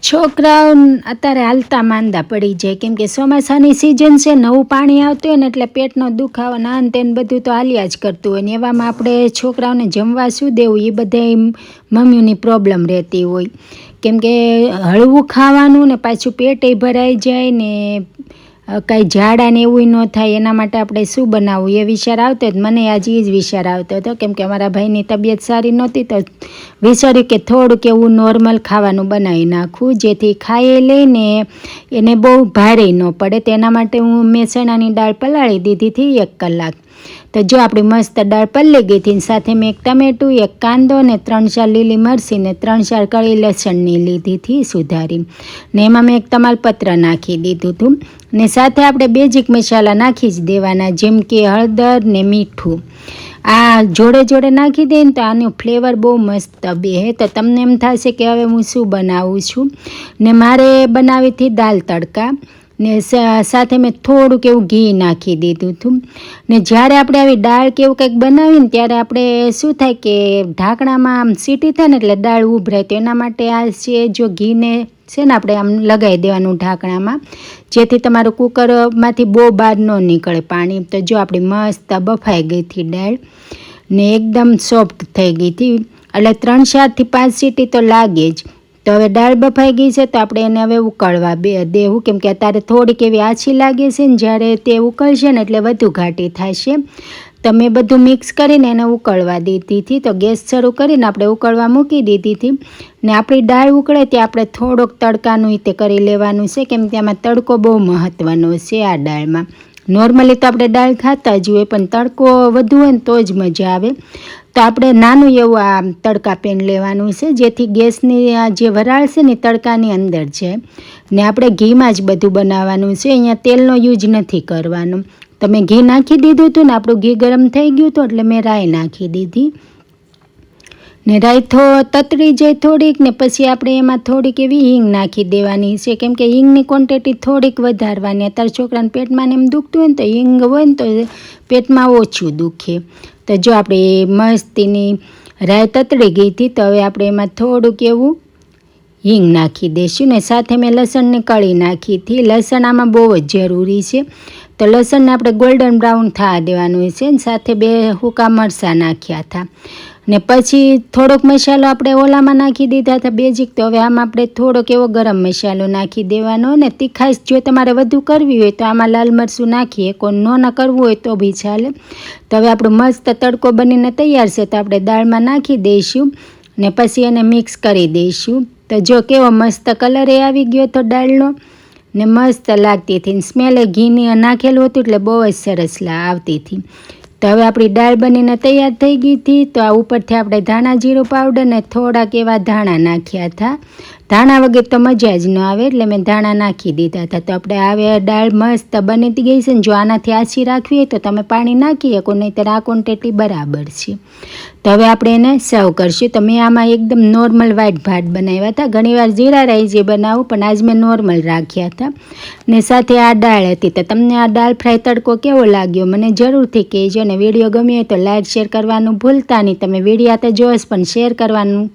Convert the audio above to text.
છોકરાઓ અત્યારે હાલતા માંદા પડી જાય, કેમ કે ચોમાસાની સિઝન છે, નવું પાણી આવતું હોય ને એટલે પેટનો દુખાવો ના ને તેને બધું તો હાલ્યા જ કરતું હોય ને એવામાં આપણે છોકરાઓને જમવા શું દેવું એ બધા મમ્મીઓની પ્રોબ્લેમ રહેતી હોય, કેમ કે હળવું ખાવાનું ને પાછું પેટે ભરાઈ જાય ને કાંઈ ઝાડા ને એવું ન થાય એના માટે આપણે શું બનાવવું એ વિચાર આવતો જ મને આજે એ જ વિચાર આવતો હતો, કેમ કે અમારા ભાઈની તબિયત સારી નહોતી તો વિચાર્યું કે થોડુંક એવું નોર્મલ ખાવાનું બનાવી નાખું જેથી ખાઈ લઈને એને બહુ ભારે ન પડે. તેના માટે મેં ચણાની દાળ પલાળી દીધી હતી 1 કલાક. તો જો આપણી મસ્ત દાળ પલળી ગઈ હતી, સાથે મેં એક ટમેટું, 1 કાંદો ને 3-4 લીલી મરચી ને 3-4 કળી લસણની લીધી હતી સુધારી ને એમાં મેં એક તમાલપત્ર નાખી દીધું હતું ને સાથે આપણે બેઝિક મસાલા નાખી જ દેવાના, જેમ કે હળદર ને મીઠું. આ જોડે જોડે નાખી દઈએ ને તો આનું ફ્લેવર બહુ મસ્ત બે. તો તમને એમ થશે કે હવે હું શું બનાવું છું ને મારે બનાવી હતી દાલ તડકા ને સાથે મેં થોડુંક એવું ઘી નાખી દીધું હતું ને જ્યારે આપણે આવી દાળ કે એવું કંઈક બનાવીને ત્યારે આપણે શું થાય કે ઢાંકણામાં આમ સીટી થાય ને એટલે દાળ ઉભરાય, તો એના માટે આ છે જો ઘીને છે ને આપણે આમ લગાવી દેવાનું ઢાંકણામાં, જેથી તમારું કુકરમાંથી બહુ બહાર ન નીકળે પાણી. તો જો આપણી મસ્ત બફાઈ ગઈ હતી દાળ ને એકદમ સોફ્ટ થઈ ગઈ હતી, એટલે 3-4 થી 5 સીટી તો લાગે જ. તો હવે દાળ બફાઈ ગઈ છે તો આપણે એને હવે ઉકળવા દેવું, કેમ કે અત્યારે થોડીક એવી આછી લાગે છે ને જ્યારે તે ઉકળશે ને એટલે વધુ ઘાટી થશે. તો મેં બધું મિક્સ કરીને એને ઉકળવા દીધી હતી. તો ગેસ શરૂ કરીને આપણે ઉકળવા મૂકી દીધી હતી ને આપણી દાળ ઉકળે ત્યાં આપણે થોડોક તડકાનું તે કરી લેવાનું છે, કેમ કે આમાં તડકો બહુ મહત્ત્વનો છે આ દાળમાં. નોર્મલી તો આપણે દાળ ખાતા જ હોય પણ તડકો વધુ હોય ને તો જ મજા આવે. તો આપણે નાનું એવું આ તડકા પેન લેવાનું છે, જેથી ગેસની આ જે વરાળ છે ને તડકાની અંદર છે ને આપણે ઘીમાં જ બધું બનાવવાનું છે, અહીંયા તેલનો યુઝ નથી કરવાનો. તો મેં ઘી નાખી દીધું હતું ને આપણું ઘી ગરમ થઈ ગયું હતું એટલે મેં રાઈ નાખી દીધી ને રાઈ તતરી જાય થોડીક ને પછી આપણે એમાં થોડીક એવી હિંગ નાખી દેવાની છે, કેમ કે હિંગની ક્વોન્ટિટી થોડીક વધારવાની. અત્યારે છોકરાને પેટમાં ને એમ દુખતું હોય ને તો હિંગ હોય ને તો પેટમાં ઓછું દુખે. તો જો આપણે મસ્તીની રાઈ તતળી ગઈ હતી તો હવે આપણે એમાં થોડુંક એવું હિંગ નાખી દઈશું ને સાથે મેં લસણની કળી નાખી હતી. લસણ આમાં બહુ જ જરૂરી છે, તો લસણને આપણે ગોલ્ડન બ્રાઉન થવા દેવાનું છે ને સાથે 2 સૂકા મરચાં નાખ્યા હતા ને પછી થોડોક મસાલો આપણે ઓલામાં નાખી દીધા હતા બેઝિક. તો હવે આમાં આપણે થોડોક એવો ગરમ મસાલો નાખી દેવાનો ને તીખાશ જો તમારે વધુ કરવી હોય તો આમાં લાલ મરચું નાખીએ, કોઈ ન કરવું હોય તો બી ચાલે. તો હવે આપણો મસ્ત તડકો બનીને તૈયાર છે તો આપણે દાળમાં નાખી દઈશું ને પછી એને મિક્સ કરી દઈશું. તો જો કેવો મસ્ત કલર એ આવી ગયો તો દાળનો ને મસ્ત લાગતી હતી, સ્મેલે ઘીની નાખેલું હતું એટલે બહુ જ સરસ આવતી હતી. તો હવે આપણી દાળ બનીને તૈયાર થઈ ગઈ હતી. તો આ ઉપરથી આપણે ધાણા જીરું પાવડર ને થોડાક એવા ધાણા નાખ્યા હતા. ધાણા વગર તો મજા જ ન આવે એટલે મેં ધાણા નાખી દીધા હતા. તો આપણે હવે દાળ મસ્ત બની ગઈ છે ને જો આનાથી આછી રાખવી હોય તો તમે પાણી નાખી શકો, નહીંતર આ ક્વોન્ટિટી બરાબર છે. તો હવે આપણે એને સર્વ કરશું. તો મેં આમાં એકદમ નોર્મલ વ્હાઈટ ભાત બનાવ્યા હતા, ઘણીવાર જીરા રાઈસ જે બનાવું પણ આજ મેં નોર્મલ રાખ્યા હતા ને સાથે આ દાળ હતી. તો તમને આ દાળ ફ્રાય તડકો કેવો લાગ્યો મને જરૂરથી કહેજો ને વિડીયો ગમ્યો હોય તો લાઈક શેર કરવાનું ભૂલતા નહીં. તમે વિડીયો તો જોશ પણ શેર કરવાનું